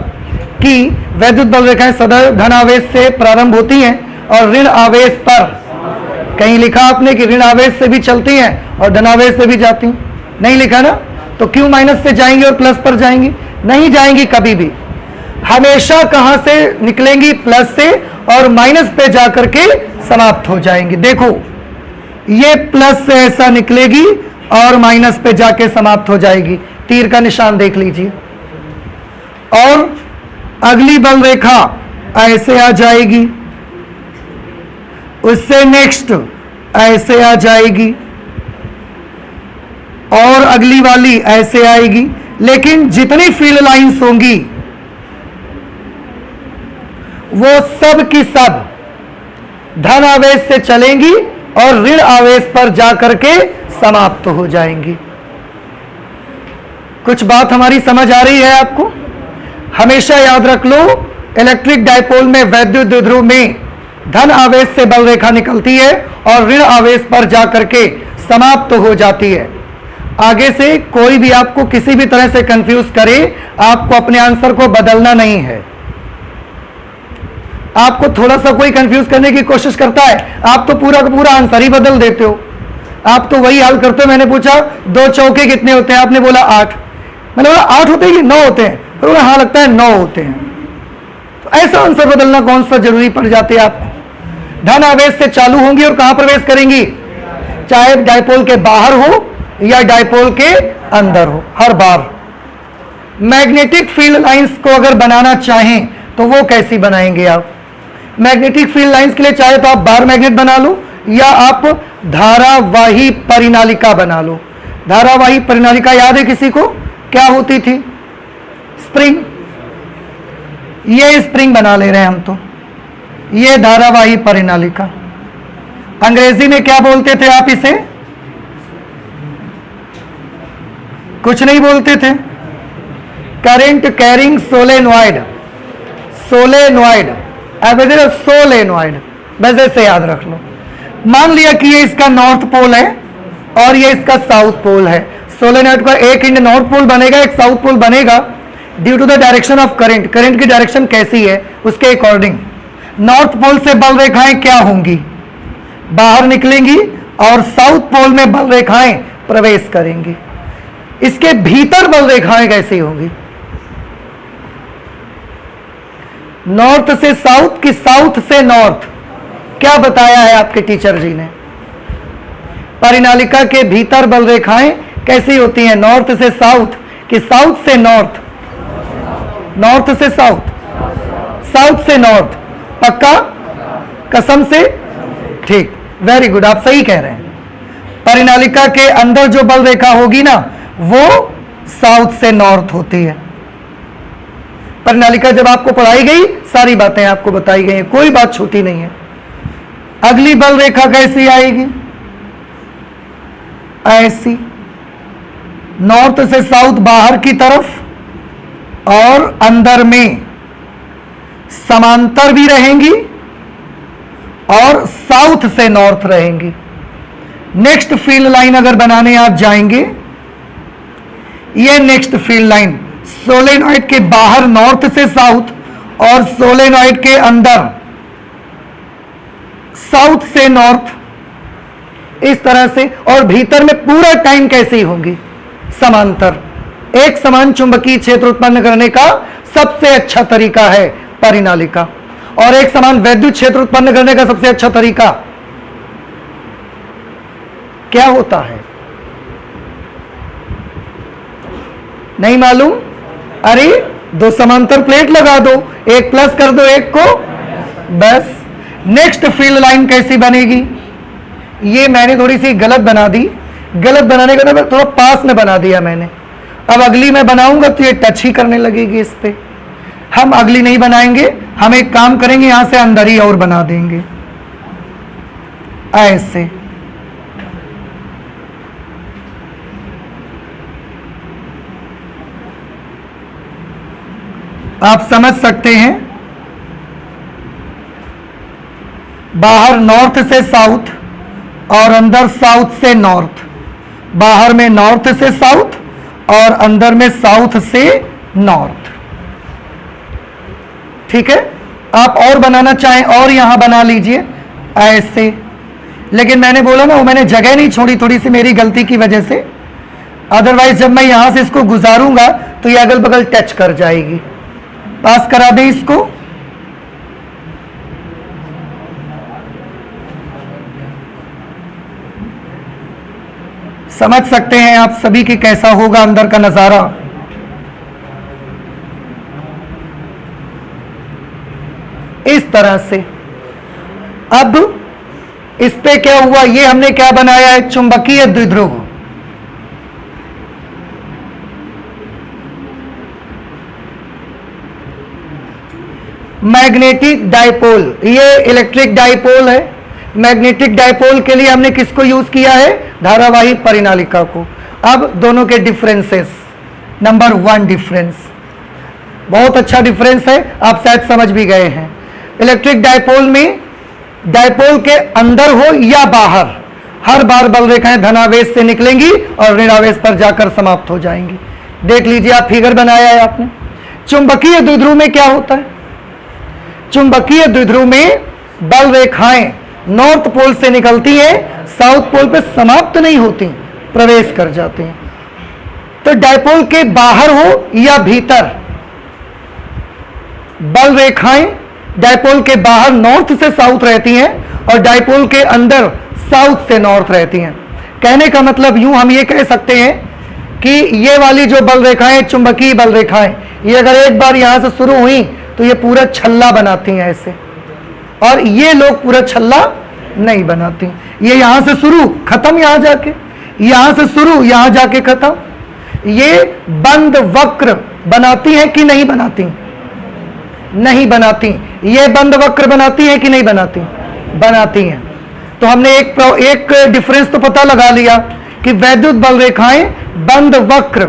कि वैद्युत बल रेखाएं सदैव धन आवेश से प्रारंभ होती हैं और ऋण आवेश पर, कहीं लिखा आपने कि ऋण आवेश से भी चलती हैं और धन आवेश से भी जाती हैं? नहीं लिखा ना। तो क्यों माइनस से जाएंगी और प्लस पर जाएंगी? नहीं जाएंगी कभी भी, हमेशा कहां से निकलेंगी? प्लस से, और माइनस पे जाकर के समाप्त हो जाएंगी। देखो ये प्लस से ऐसा निकलेगी और माइनस पे जाके समाप्त हो जाएगी, तीर का निशान देख लीजिए। और अगली बल रेखा ऐसे आ जाएगी, उससे नेक्स्ट ऐसे आ जाएगी, और अगली वाली ऐसे आएगी। लेकिन जितनी फील्ड लाइंस होंगी वो सब की सब धन आवेश से चलेंगी और ऋण आवेश पर जाकर के समाप्त हो जाएंगी। कुछ बात हमारी समझ आ रही है आपको? हमेशा याद रख लो, इलेक्ट्रिक डाइपोल में वैद्युत द्विध्रुव में धन आवेश से बल रेखा निकलती है और ऋण आवेश पर जाकर के समाप्त हो जाती है। आगे से कोई भी आपको किसी भी तरह से कंफ्यूज करे, आपको अपने आंसर को बदलना नहीं है। आपको थोड़ा सा कोई कंफ्यूज करने की कोशिश करता है, आप तो पूरा का पूरा आंसर ही बदल देते हो। आप तो वही हाल करते हो। मैंने पूछा 2 चौके कितने होते हैं, आपने बोला 8। मैंने बोला 8 होते हैं कि 9 होते हैं? तो बोला हाँ लगता है 9 होते हैं। तो ऐसा आंसर बदलना कौन सा जरूरी पड़ जाते है आपको? धन आवेश से चालू होंगी और कहां प्रवेश करेंगी, चाहे डायपोल के बाहर हो या डायपोल के अंदर हो, हर बार। मैग्नेटिक फील्ड लाइंस को अगर बनाना चाहें तो वो कैसी बनाएंगे आप? मैग्नेटिक फील्ड लाइंस के लिए चाहे तो आप बार मैग्नेट बना लो या आप धारावाही परिनालिका बना लो। धारावाही परिनालिका याद है किसी को, क्या होती थी? स्प्रिंग। ये स्प्रिंग बना ले रहे हैं हम तो, ये धारावाही परिनालिका। अंग्रेजी में क्या बोलते थे आप इसे? कुछ नहीं बोलते थे, current carrying solenoid. Solenoid solenoid, बस ऐसे याद रख लो। मान लिया कि ये इसका नॉर्थ पोल है और ये इसका साउथ पोल है। सोलेनॉइड का एक एंड नॉर्थ पोल बनेगा, एक साउथ पोल बनेगा। Due to the direction of current, current की डायरेक्शन कैसी है उसके अकॉर्डिंग नॉर्थ पोल से बल रेखाएं क्या होंगी, बाहर निकलेंगी, और साउथ पोल में बल रेखाएं प्रवेश करेंगी। इसके भीतर बल रेखाएं कैसी होंगी? नॉर्थ से साउथ कि साउथ से नॉर्थ? क्या बताया है आपके टीचर जी ने? परिनालिका के भीतर बल रेखाएं कैसी होती हैं, नॉर्थ से साउथ कि साउथ से नॉर्थ? नॉर्थ से साउथ, साउथ से नॉर्थ। पक्का? कसम से? ठीक, वेरी गुड, आप सही कह रहे हैं। परिनालिका के अंदर जो बल रेखा होगी ना वो साउथ से नॉर्थ होती है। परिनालिका जब आपको पढ़ाई गई सारी बातें आपको बताई गई हैं, कोई बात छूटी नहीं है। अगली बल रेखा कैसी आएगी? ऐसी, नॉर्थ से साउथ बाहर की तरफ और अंदर में समांतर भी रहेंगी और साउथ से नॉर्थ रहेंगी। नेक्स्ट फील्ड लाइन अगर बनाने आप जाएंगे, ये नेक्स्ट फील्ड लाइन सोलेनॉइड के बाहर नॉर्थ से साउथ और सोलेनॉइड के अंदर साउथ से नॉर्थ, इस तरह से। और भीतर में पूरा टाइम कैसी होंगी? समांतर। एक समान चुंबकीय क्षेत्र उत्पन्न करने का सबसे अच्छा तरीका है परिनालिका, और एक समान वैद्युत क्षेत्र उत्पन्न करने का सबसे अच्छा तरीका क्या होता है? नहीं मालूम? अरे दो समांतर प्लेट लगा दो, एक प्लस कर दो एक को, बस। नेक्स्ट फील्ड लाइन कैसी बनेगी? ये मैंने थोड़ी सी गलत बना दी, गलत बनाने का मतलब थोड़ा पास में बना दिया मैंने। अब अगली मैं बनाऊंगा तो ये टच ही करने लगेगी इस पे। हम अगली नहीं बनाएंगे, हम एक काम करेंगे, यहां से अंदर ही और बना देंगे ऐसे। आप समझ सकते हैं, बाहर नॉर्थ से साउथ और अंदर साउथ से नॉर्थ, बाहर में नॉर्थ से साउथ और अंदर में साउथ से नॉर्थ। ठीक है, आप और बनाना चाहें और यहां बना लीजिए ऐसे। लेकिन मैंने बोला ना, वो मैंने जगह नहीं छोड़ी, थोड़ी सी मेरी गलती की वजह से। अदरवाइज जब मैं यहां से इसको गुजारूंगा तो ये अगल बगल टच कर जाएगी। पास करा दें इसको। समझ सकते हैं आप सभी कि कैसा होगा अंदर का नजारा। इस तरह से। अब इस पे क्या हुआ, ये हमने क्या बनाया है? चुंबकीय द्विध्रुव। मैग्नेटिक डाइपोल, ये इलेक्ट्रिक डाइपोल है। मैग्नेटिक डाइपोल के लिए हमने किसको यूज किया है? धारावाही परिनालिका को। अब दोनों के डिफरेंसेस। नंबर 1 डिफरेंस, बहुत अच्छा डिफरेंस है, आप शायद समझ भी गए हैं। इलेक्ट्रिक डाइपोल में डाइपोल के अंदर हो या बाहर, हर बार बल रेखाएं धनावेश से निकलेंगी और ऋणावेश पर जाकर समाप्त हो जाएंगी। देख लीजिए, आप फिगर बनाया है आपने। चुंबकीय द्विध्रुव में क्या होता है? चुंबकीय द्विध्रुव में बल रेखाएं नॉर्थ पोल से निकलती हैं, साउथ पोल पे समाप्त नहीं होती, प्रवेश कर जाती हैं। तो डाइपोल के बाहर हो या भीतर, बल रेखाएं डायपोल के बाहर नॉर्थ से साउथ रहती हैं और डायपोल के अंदर साउथ से नॉर्थ रहती हैं। कहने का मतलब यूं हम ये कह सकते हैं कि ये वाली जो बल रेखाएं, चुंबकीय बल रेखाएं, ये अगर एक बार यहां से शुरू हुई तो ये पूरा छल्ला बनाती हैं ऐसे, और ये लोग पूरा छल्ला नहीं बनाती। ये यहां से शुरू खत्म, यहां जाके, यहां से शुरू यहां जाके खत्म। ये बंद वक्र बनाती हैं कि नहीं बनाती? नहीं बनाती। ये बंद वक्र बनाती हैं कि नहीं बनाती? बनाती हैं। तो हमने एक डिफरेंस तो पता लगा लिया कि वैद्युत बल रेखाएं बंद वक्र,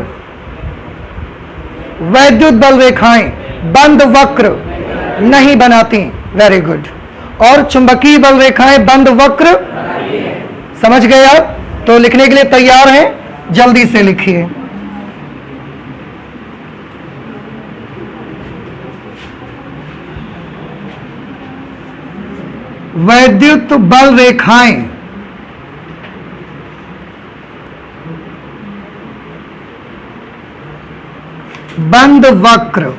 वैद्युत बल रेखाएं बंद वक्र नहीं बनाती। Very good. और चुंबकीय बल रेखाएं बंद वक्र, समझ गए आप? तो लिखने के लिए तैयार हैं? जल्दी से लिखिए। वैद्युत बल रेखाएं बंद वक्र,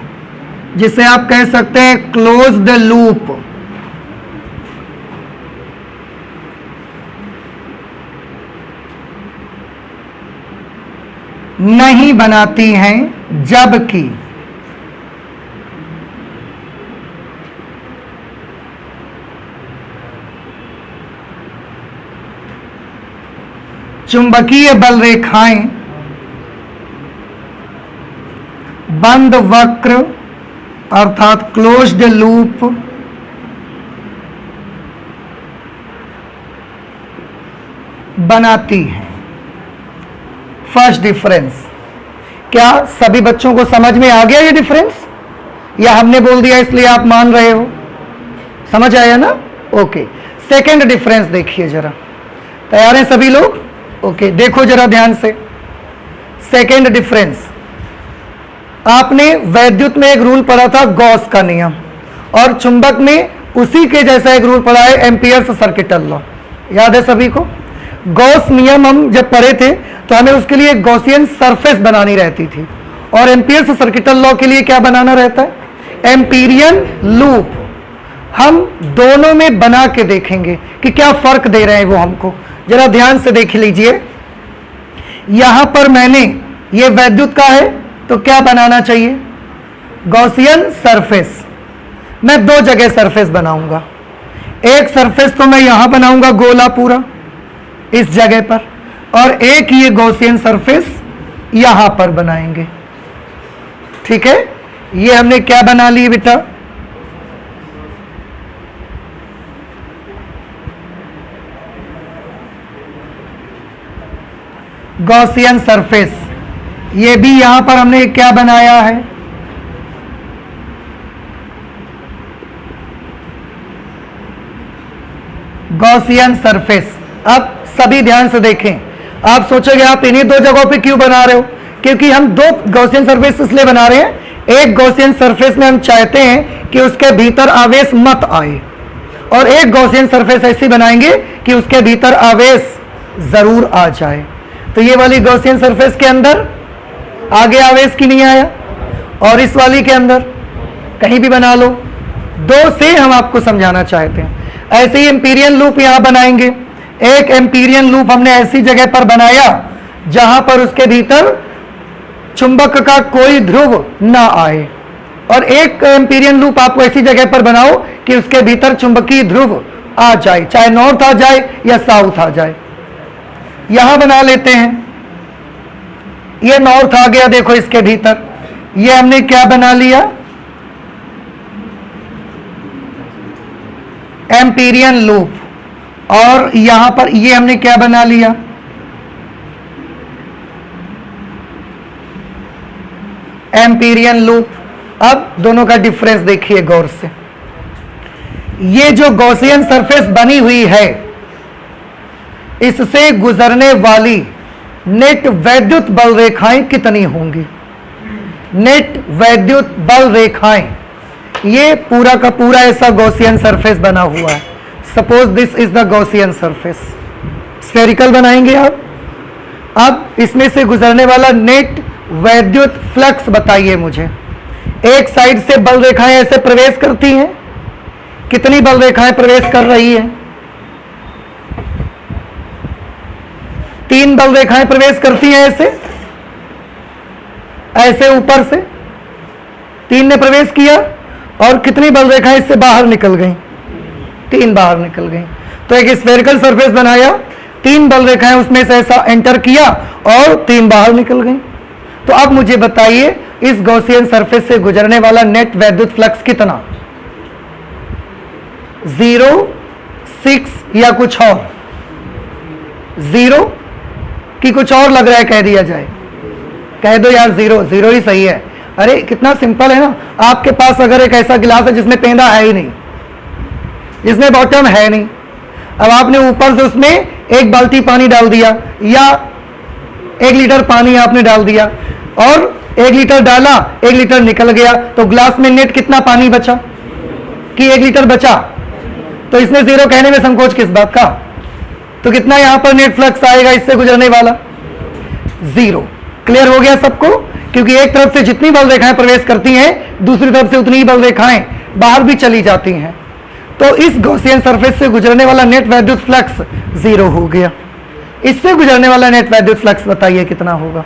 जिसे आप कह सकते हैं क्लोज द लूप, नहीं बनाती हैं, जबकि चुंबकीय बल रेखाएं बंद वक्र अर्थात क्लोज्ड लूप बनाती हैं। First difference. क्या सभी बच्चों को समझ में आ गया ये डिफरेंस, या हमने बोल दिया इसलिए आप मान रहे हो? समझ आया ना? ओके। सेकंड डिफरेंस देखिए जरा। तैयार हैं सभी लोग? ओके, देखो जरा ध्यान से। सेकंड डिफरेंस, आपने वैद्युत में एक रूल पढ़ा था गॉस का नियम, और चुंबक में उसी के जैसा एक रूल पढ़ा है एम्पियर्स सर्किटल लॉ। याद है सभी को? गॉस नियम हम जब पढ़े थे तो हमें उसके लिए गॉसियन सरफेस बनानी रहती थी, और एम्पियर्स सर्किटल लॉ के लिए क्या बनाना रहता है? Amperian loop. हम दोनों में बना के देखेंगे कि क्या फर्क दे रहे हैं वो हमको। जरा ध्यान से देख लीजिए। यहां पर मैंने ये वैद्युत का है तो क्या बनाना चाहिए? Gaussian surface. मैं दो जगह सरफेस बनाऊंगा। एक सरफेस तो मैं यहां बनाऊंगा गोला पूरा इस जगह पर, और एक ये गॉसियन सरफेस यहां पर बनाएंगे। ठीक है? ये हमने क्या बना ली बेटा? Gaussian surface. ये भी यहां पर हमने क्या बनाया है? Gaussian surface. अब सभी ध्यान से देखें। आप सोचोगे आप इन्हीं दो जगहों पे क्यों बना रहे हो? क्योंकि हम दो गॉसियन सरफेस इसलिए बना रहे हैं। एक गॉसियन सरफेस में हम चाहते हैं कि उसके भीतर आवेश मत आए, और एक गॉसियन सरफेस ऐसी बनाएंगे कि उसके भीतर आवेश जरूर आ जाए। तो ये वाली गॉसियन सरफेस के अंदर आगे आवेश की नहीं आया, और इस वाली के अंदर कहीं भी बना लो। दो से हम आपको समझाना चाहते हैं। ऐसे ही एम्पीरियन लूप यहां बनाएंगे। एक एम्पीरियन लूप हमने ऐसी जगह पर बनाया जहां पर उसके भीतर चुंबक का कोई ध्रुव ना आए, और एक एम्पीरियन लूप आपको ऐसी जगह पर बनाओ कि उसके भीतर चुंबकीय ध्रुव आ जाए, चाहे नॉर्थ आ जाए या साउथ आ जाए। यहां बना लेते हैं। ये नॉर्थ आ गया, देखो इसके भीतर। ये हमने क्या बना लिया? Amperian loop. और यहां पर ये हमने क्या बना लिया? Amperian loop. अब दोनों का डिफरेंस देखिए गौर से। ये जो गॉसियन सरफेस बनी हुई है, इससे गुजरने वाली नेट वैद्युत बल रेखाएं कितनी होंगी? नेट वैद्युत बल रेखाएं, ये पूरा का पूरा ऐसा गॉसियन सरफेस बना हुआ है। Suppose this is the Gaussian surface. Spherical बनाएंगे आप। अब इसमें से गुजरने वाला नेट वैद्युत फ्लक्स बताइए मुझे। एक साइड से बल रेखाएं ऐसे प्रवेश करती हैं, कितनी बल रेखाएं प्रवेश कर रही है? 3 बल रेखाएं प्रवेश करती हैं ऐसे, ऐसे ऊपर से 3 ने प्रवेश किया, और कितनी बल रेखाएं इससे बाहर निकल गई? 3 बाहर निकल गई। तो एक स्फेरिकल सरफेस बनाया, 3 बल रेखाएं उसमें से ऐसा एंटर किया और 3 बाहर निकल गई। तो अब मुझे बताइए इस गॉसियन सरफेस से गुजरने वाला नेट वैद्युत फ्लक्स कितना? 0, 6 या कुछ और? 0 कि कुछ और लग रहा है कह दिया जाए? कह दो यार 0, 0 ही सही है। अरे कितना सिंपल है ना। आपके पास अगर एक ऐसा गिलास है जिसमें पेंदा है ही नहीं, जिसमें बॉटम है नहीं, अब आपने ऊपर से उसमें 1 बाल्टी पानी डाल दिया या 1 लीटर पानी आपने डाल दिया, और 1 लीटर डाला, 1 लीटर निकल गया, तो ग्लास में नेट कितना पानी बचा? कि 1 लीटर बचा। तो इसमें 0 कहने में संकोच किस बात का? तो कितना यहां पर नेट फ्लक्स आएगा इससे गुजरने वाला? 0। क्लियर हो गया सबको? क्योंकि एक तरफ से जितनी बल रेखाएं प्रवेश करती हैं, दूसरी तरफ से उतनी ही बल रेखाएं बाहर भी चली जाती हैं। तो इस गॉसियन सरफेस से गुजरने वाला नेट वैद्युत फ्लक्स 0 हो गया। इससे गुजरने वाला नेट वैद्युत फ्लक्स बताइए कितना होगा?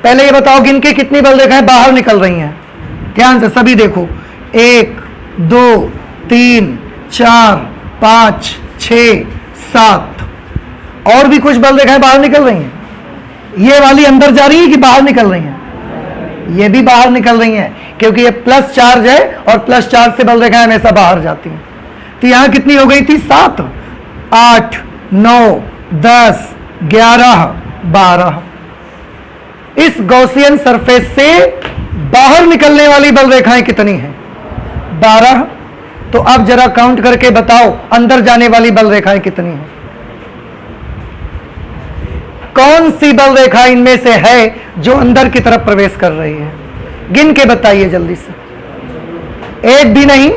पहले ये बताओ गिन के कितनी बल रेखाएं बाहर निकल रही हैं? ध्यान से सभी देखो, 1, 2, 3, 4, 5, 6, 7। और भी कुछ बल रेखाएं बाहर निकल रही हैं। ये वाली अंदर जा रही है कि बाहर निकल रही हैं? ये भी बाहर निकल रही हैं, क्योंकि ये प्लस चार्ज है और प्लस चार्ज से बल रेखाएं हमेशा बाहर जाती हैं। तो यहां कितनी हो गई थी? 7, 8, 9, 10, 11, 12। इस गॉसियन सरफेस से बाहर निकलने वाली बल रेखाएं कितनी हैं? 12। तो अब जरा काउंट करके बताओ अंदर जाने वाली बल रेखाएं कितनी हैं? कौन सी बल रेखा इनमें से है जो अंदर की तरफ प्रवेश कर रही है? गिन के बताइए जल्दी से। एक भी नहीं,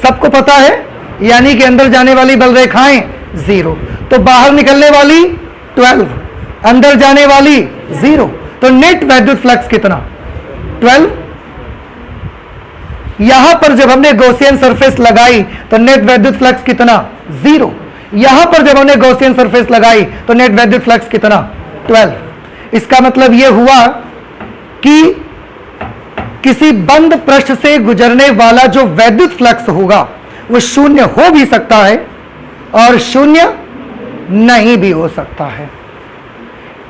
सबको पता है, यानी कि अंदर जाने वाली बल रेखाएं 0। तो बाहर निकलने वाली 12, अंदर जाने वाली 0। तो नेट वैद्युत फ्लक्स कितना? 12। यहां पर जब हमने गॉसियन सरफेस लगाई तो नेट वैद्युत फ्लक्स कितना? 0। यहां पर जब हमने गॉसियन सरफेस लगाई तो नेट वैद्युत फ्लक्स कितना? 12। इसका मतलब यह हुआ कि किसी बंद पृष्ठ से गुजरने वाला जो वैद्युत फ्लक्स होगा वो 0 हो भी सकता है और 0 नहीं भी हो सकता है।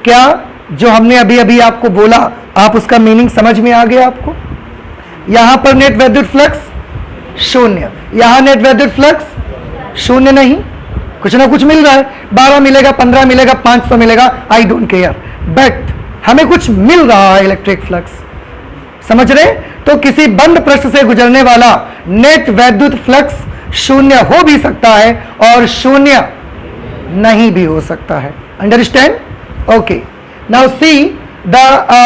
क्या जो हमने अभी अभी आपको बोला, आप उसका मीनिंग समझ में आ गया आपको? यहां पर नेट वैद्युत फ्लक्स 0, यहां नेट वैद्युत फ्लक्स 0 नहीं, कुछ ना कुछ मिल रहा है। 12 मिलेगा, 15 मिलेगा, 500 मिलेगा, आई डोंट केयर, बट हमें कुछ मिल रहा है इलेक्ट्रिक फ्लक्स। समझ रहे? तो किसी बंद पृष्ठ से गुजरने वाला नेट वैद्युत फ्लक्स 0 हो भी सकता है और 0 नहीं भी हो सकता है। Understand? Okay, now see the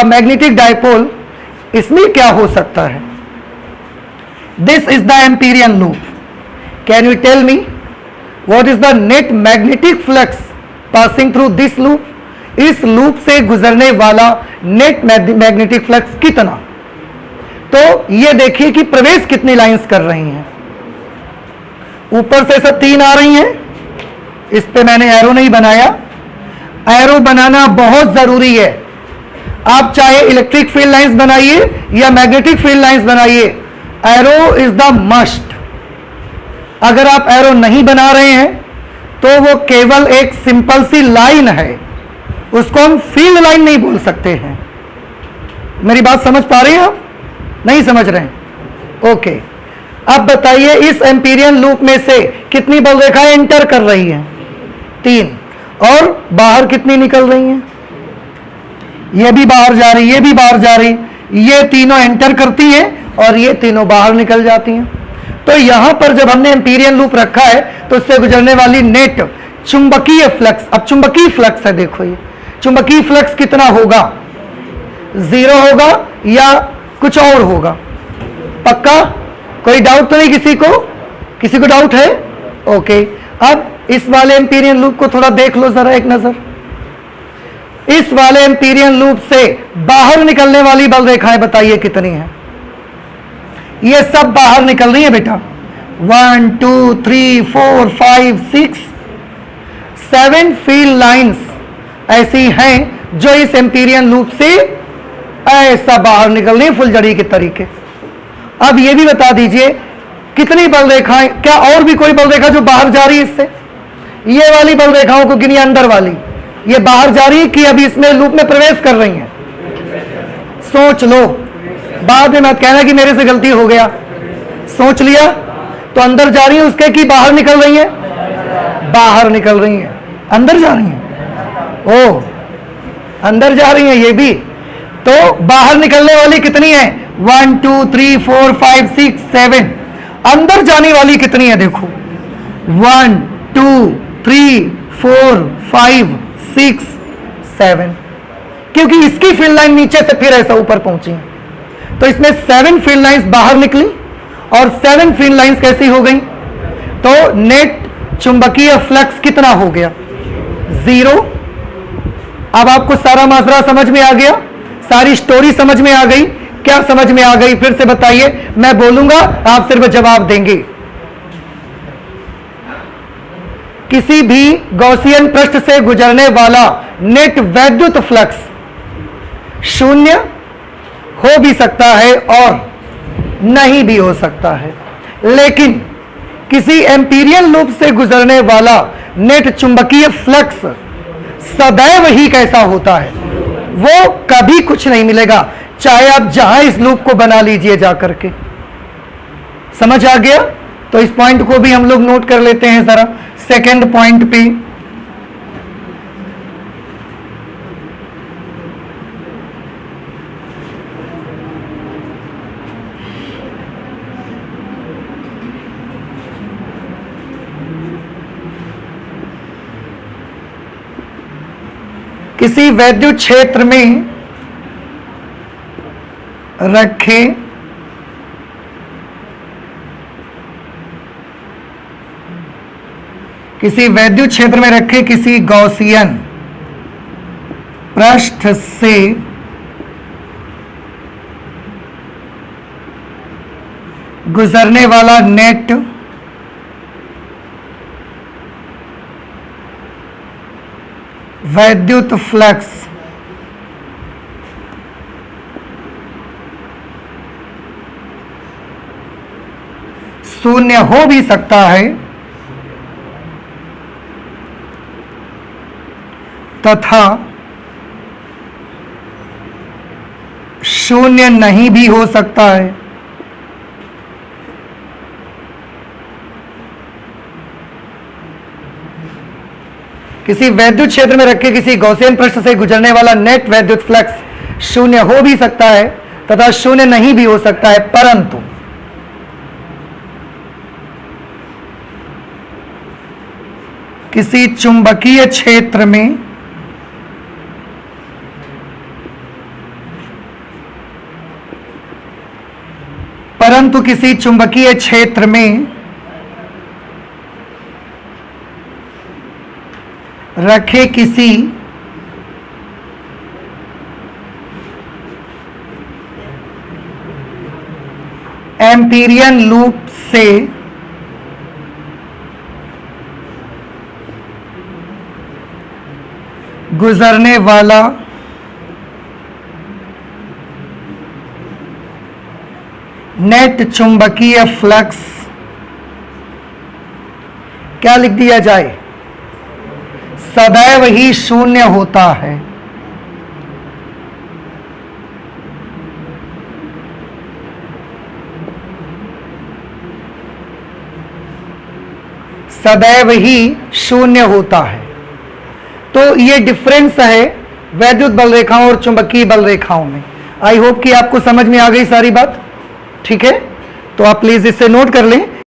magnetic dipole. इसमें क्या हो सकता है? This is the Amperian loop. Can you tell me what is the net magnetic flux passing through this loop? इस लूप से गुजरने वाला नेट मैग्नेटिक फ्लक्स कितना? तो ये देखिए कि प्रवेश कितनी लाइंस कर रही हैं। ऊपर से सब 3 आ रही हैं, इस पे मैंने एरो नहीं बनाया। एरो बनाना बहुत जरूरी है। आप चाहे इलेक्ट्रिक फील्ड लाइंस बनाइए या मैग्नेटिक फील्ड लाइंस बनाइए, एरो इज द मस्ट। अगर आप एरो नहीं बना रहे हैं तो वो केवल एक सिंपल सी लाइन है, उसको हम फील्ड लाइन नहीं बोल सकते हैं। मेरी बात समझ पा रहे हैं आप? नहीं समझ रहे हैं? ओके, अब बताइए इस एम्पीरियन लूप में से कितनी बल रेखाएं एंटर कर रही हैं? 3। और बाहर कितनी निकल रही हैं? ये भी बाहर जा रही, ये भी बाहर जा रही। ये तीनों एंटर करती हैं और ये तीनों बाहर निकल जाती हैं। तो यहां पर जब हमने एम्पीरियन लूप रखा है तो इससे गुजरने वाली नेट चुंबकीय फ्लक्स, अब चुंबकीय फ्लक्स है, देखो ये चुंबकीय फ्लक्स कितना होगा? 0 होगा या कुछ और होगा? पक्का? कोई डाउट तो नहीं किसी को? किसी को डाउट है? ओके, अब इस वाले एम्पीरियन लूप को थोड़ा देख लो जरा एक नजर। इस वाले एम्पीरियन लूप से बाहर निकलने वाली बल रेखाएं बताइए कितनी हैं? ये सब बाहर निकल रही है बेटा। 1 2 3 4 5 6 7 फील्ड लाइंस ऐसी हैं जो इस एम्पीरियन लूप से ऐसा बाहर निकल रही है फुलझड़ी के तरीके। अब ये भी बता दीजिए कितनी बल रेखाएं, क्या और भी कोई बल रेखा जो बाहर जा रही है इससे? ये वाली बल रेखाओं को गिनिए, अंदर वाली, ये बाहर जा रही है कि अभी इसमें लूप में प्रवेश कर रही हैं? सोच लो, बाद में मत कहना कि मेरे से गलती हो गया। सोच लिया तो अंदर जा रही है उसके कि बाहर निकल रही है? बाहर निकल रही है, अंदर जा रही है। ओ, अंदर जा रही है ये भी। तो बाहर निकलने वाली कितनी है? 1 2 3 4 5 6 7। अंदर जाने वाली कितनी है? देखो 1 2 3 4 5 6 7, क्योंकि इसकी फील्ड लाइन नीचे से फिर ऐसा ऊपर पहुंची है। तो इसमें 7 फील्ड लाइंस बाहर निकली और 7 फील्ड लाइंस कैसी हो गई? तो नेट चुंबकीय फ्लक्स कितना हो गया? 0। अब आपको सारा माजरा समझ में आ गया, सारी स्टोरी समझ में आ गई। क्या समझ में आ गई फिर से बताइए, मैं बोलूंगा आप सिर्फ जवाब देंगे। किसी भी गॉसियन पृष्ठ से गुजरने वाला नेट वैद्युत फ्लक्स शून्य हो भी सकता है और नहीं भी हो सकता है, लेकिन किसी एम्पीरियन लूप से गुजरने वाला नेट चुंबकीय फ्लक्स सदैव ही कैसा होता है? वो कभी कुछ नहीं मिलेगा, चाहे आप जहां इस लूप को बना लीजिए जाकर के। समझ आ गया? तो इस पॉइंट को भी हम लोग नोट कर लेते हैं जरा, सेकंड पॉइंट पे। किसी वैद्युत क्षेत्र में रखे किसी गॉसियन पृष्ठ से गुजरने वाला नेट वैद्युत फ्लक्स शून्य हो भी सकता है तथा शून्य नहीं भी हो सकता है। किसी वैद्युत क्षेत्र में रखे किसी गॉसियन पृष्ठ से गुजरने वाला नेट वैद्युत फ्लक्स शून्य हो भी सकता है तथा शून्य नहीं भी हो सकता है, परंतु किसी चुंबकीय क्षेत्र में रखे किसी एम्पीरियन लूप से गुजरने वाला नेट चुंबकीय फ्लक्स, क्या लिख दिया जाए? सदैव ही शून्य होता है। सदैव ही शून्य होता है। तो ये डिफरेंस है वैद्युत बल रेखाओं और चुंबकीय बल रेखाओं में। आई होप कि आपको समझ में आ गई सारी बात। ठीक है, तो आप प्लीज इससे नोट कर लें